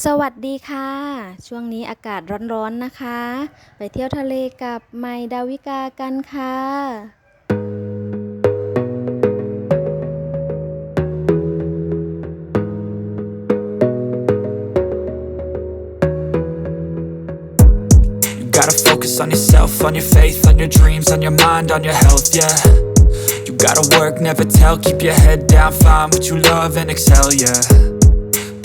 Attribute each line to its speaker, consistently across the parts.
Speaker 1: สวัสดีค่ะช่วงนี้อากาศร้อนๆนะคะไปเที่ยวทะเลกับไมค์ดาวิกากันค่ะ
Speaker 2: You gotta focus on yourself, on your faith, on your dreams, on your mind, on your health, yeah. You gotta work, never tell, keep your head down, find what you love and excel, yeah.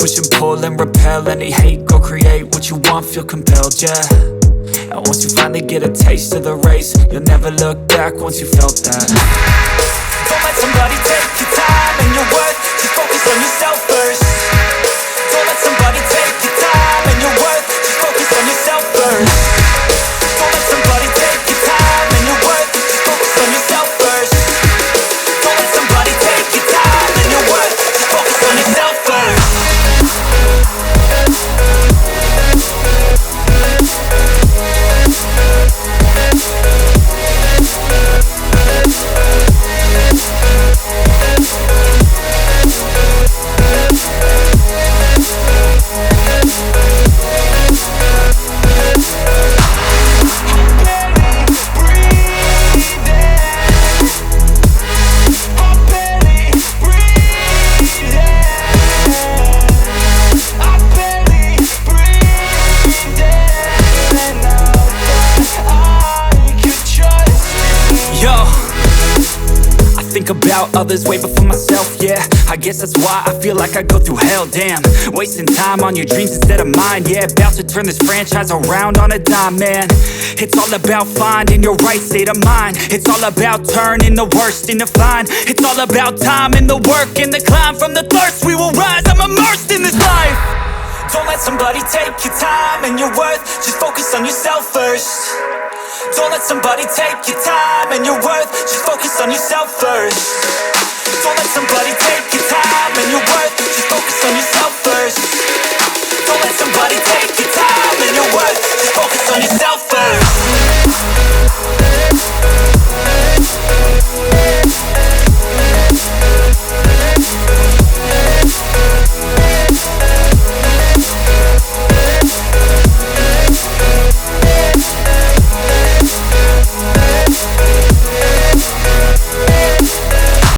Speaker 2: Push and pull and repel any hate, go create what you want, feel compelled, yeah. And once you finally get a taste of the race, you'll never look back once you felt that. Don't let somebody take your time and your worth, just focus on yourself first. Don't let somebody take your time and your worth, just focus on yourself first. Don't let somebody take your time and your worth, just focus on yourself first. Don't let somebody take your time and your worth, just focus on yourself first. Think about others way before myself, yeah. I guess that's why I feel like I go through hell, damn. Wasting time on your dreams instead of mine, yeah. About to turn this franchise around on a dime, man. It's all about finding your right state of mind. It's all about turning the worst into fine. It's all about time and the work and the climb. From the thirst we will rise, I'm immersed in this life. Don't let somebody take your time and your worth, just focus on yourself first. Don't let somebody take your time and your worth, just focus on yourself first. Don't let somebody take your time and your worth.